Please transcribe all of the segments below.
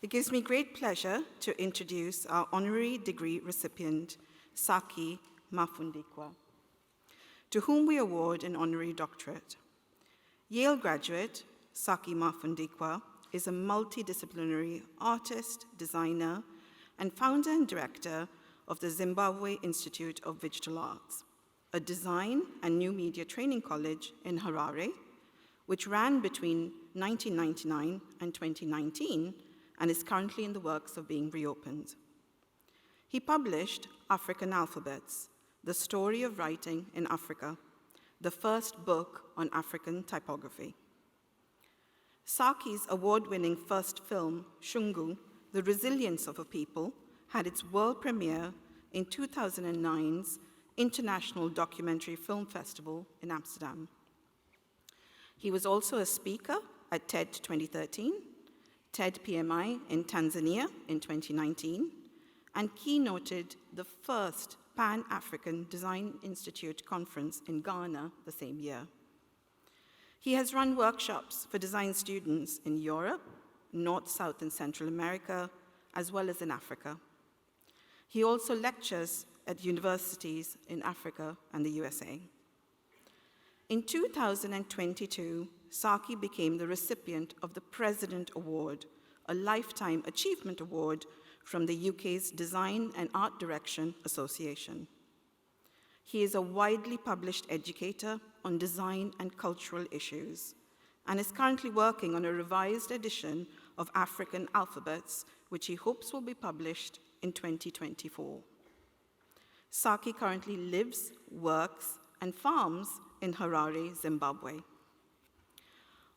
It gives me great pleasure to introduce our honorary degree recipient, Saki Mafundikwa, to whom we award an honorary doctorate. Yale graduate Saki Mafundikwa is a multidisciplinary artist, designer, and founder and director of the Zimbabwe Institute of Digital Arts, a design and new media training college in Harare, which ran between 1999 and 2019 and is currently in the works of being reopened. He published African Alphabets, The Story of Writing in Africa, the first book on African typography. Saki's award-winning first film, Shungu, The Resilience of a People, had its world premiere in 2009's International Documentary Film Festival in Amsterdam. He was also a speaker at TED 2013, TED PMI in Tanzania in 2019, and keynoted the first Pan-African Design Institute conference in Ghana the same year. He has run workshops for design students in Europe, North, South, and Central America, as well as in Africa. He also lectures at universities in Africa and the USA. In 2022, Saki became the recipient of the President Award, a Lifetime Achievement Award from the UK's Design and Art Direction Association. He is a widely published educator on design and cultural issues, and is currently working on a revised edition of African Alphabets, which he hopes will be published in 2024. Saki currently lives, works, and farms in Harare, Zimbabwe.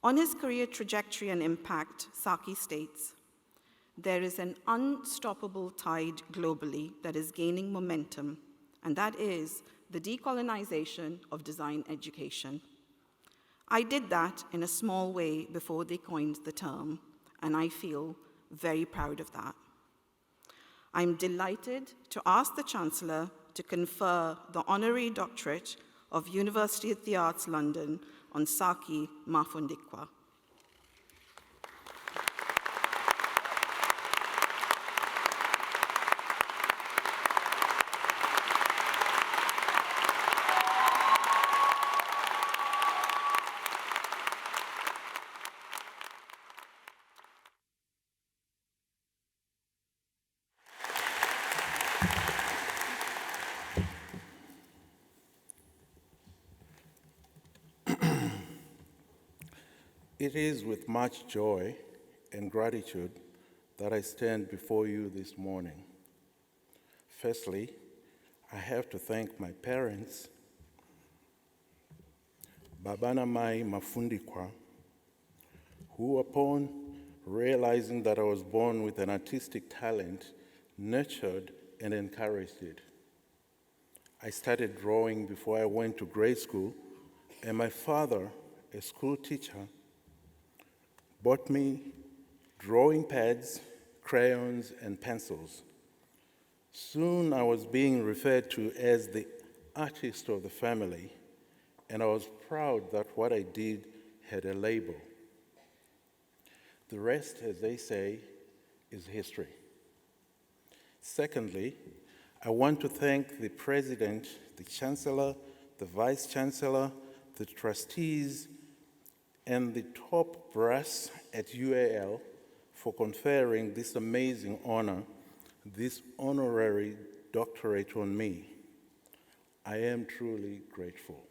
On his career trajectory and impact, Saki states, "There is an unstoppable tide globally that is gaining momentum, and that is the decolonization of design education. I did that in a small way before they coined the term, and I feel very proud of that. I'm delighted to ask the Chancellor to confer the honorary doctorate of University of the Arts London on Saki Mafundikwa." It is with much joy and gratitude that I stand before you this morning. Firstly, I have to thank my parents, Babana Mai Mafundikwa, who upon realizing that I was born with an artistic talent, nurtured and encouraged it. I started drawing before I went to grade school, and my father, a school teacher, bought me drawing pads, crayons, and pencils. Soon I was being referred to as the artist of the family, and I was proud that what I did had a label. The rest, as they say, is history. Secondly, I want to thank the President, the Chancellor, the Vice Chancellor, the trustees, and the top brass at UAL for conferring this amazing honor, this honorary doctorate on me. I am truly grateful.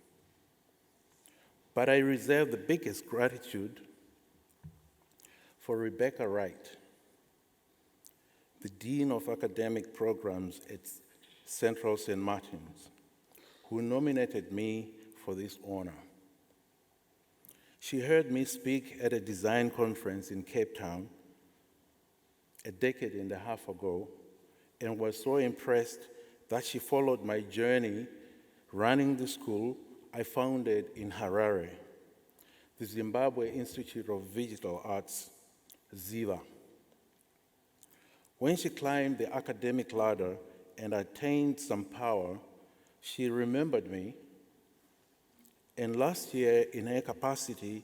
But I reserve the biggest gratitude for Rebecca Wright, the Dean of Academic Programs at Central St. Martin's, who nominated me for this honor. She heard me speak at a design conference in Cape Town a decade and a half ago and was so impressed that she followed my journey running the school I founded in Harare, the Zimbabwe Institute of Digital Arts, ZIVA. When she climbed the academic ladder and attained some power, she remembered me, and last year, in her capacity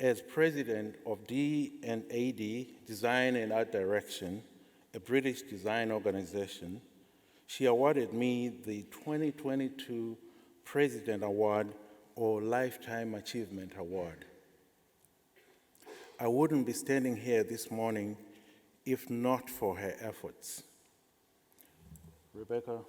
as president of D&AD, Design and Art Direction, a British design organization, she awarded me the 2022 President Award or Lifetime Achievement Award. I wouldn't be standing here this morning if not for her efforts. Rebecca.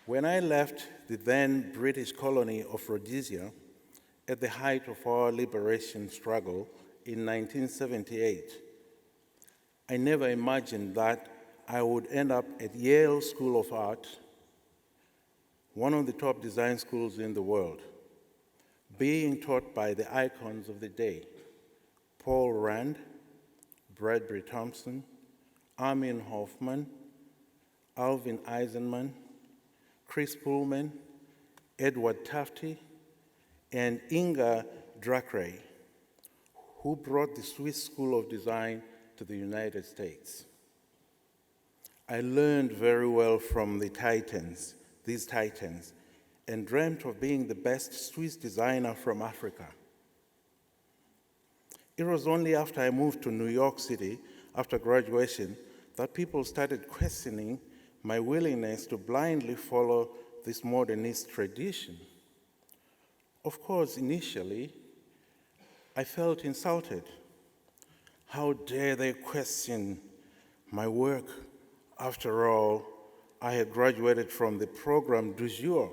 When I left the then British colony of Rhodesia at the height of our liberation struggle in 1978, I never imagined that I would end up at Yale School of Art, one of the top design schools in the world, being taught by the icons of the day, Paul Rand, Bradbury Thompson, Armin Hoffman, Alvin Eisenman, Chris Pullman, Edward Tufte, and Inga Drakray, who brought the Swiss School of Design to the United States. I learned very well from these titans, and dreamt of being the best Swiss designer from Africa. It was only after I moved to New York City after graduation that people started questioning my willingness to blindly follow this modernist tradition. Of course, initially, I felt insulted. How dare they question my work? After all, I had graduated from the program du jour.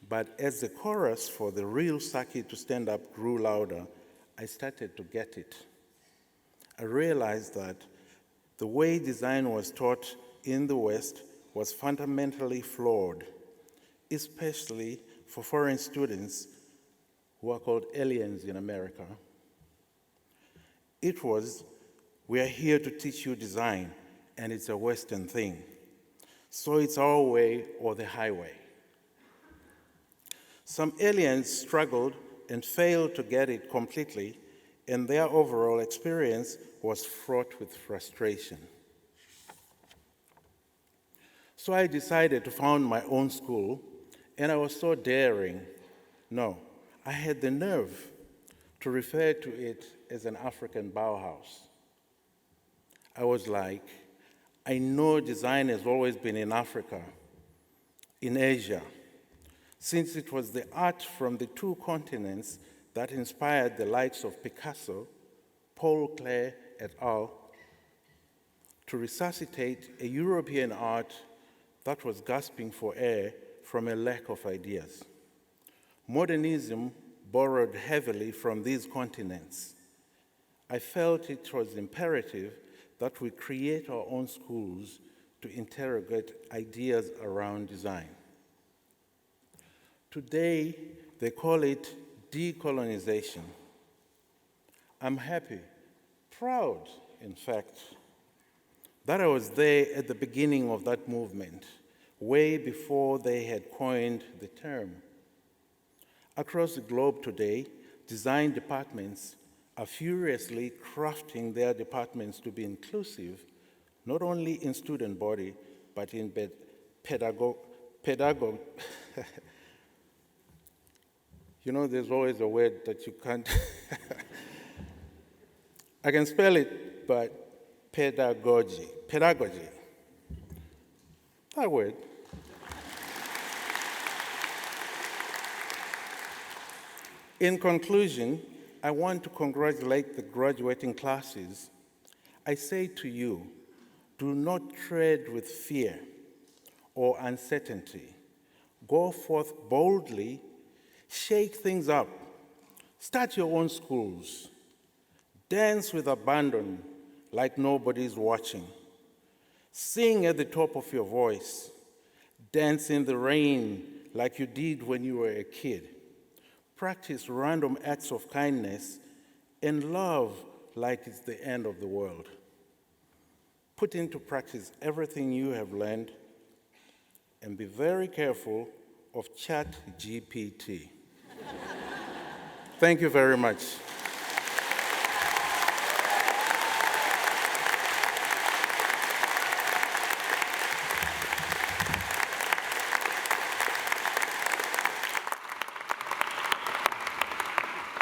But as the chorus for the real Saki to stand up grew louder, I started to get it. I realized that the way design was taught in the West was fundamentally flawed, especially for foreign students who are called aliens in America. It was, we are here to teach you design, and it's a Western thing. So it's our way or the highway. Some aliens struggled and failed to get it completely, and their overall experience was fraught with frustration. So I decided to found my own school, and I was so daring. No, I had the nerve to refer to it as an African Bauhaus. I was like, I know design has always been in Africa, in Asia, since it was the art from the two continents that inspired the likes of Picasso, Paul Klee et al., to resuscitate a European art that was gasping for air from a lack of ideas. Modernism borrowed heavily from these continents. I felt it was imperative that we create our own schools to interrogate ideas around design. Today, they call it decolonization. I'm happy, proud, in fact, that I was there at the beginning of that movement, way before they had coined the term. Across the globe today, design departments are furiously crafting their departments to be inclusive, not only in student body, but in pedagogy. You know, there's always a word that you can't, I can spell it, but pedagogy, that word. In conclusion, I want to congratulate the graduating classes. I say to you, do not tread with fear or uncertainty. Go forth boldly, shake things up, start your own schools, dance with abandon like nobody's watching, sing at the top of your voice, dance in the rain like you did when you were a kid. Practice random acts of kindness and love like it's the end of the world. Put into practice everything you have learned and be very careful of ChatGPT. Thank you very much.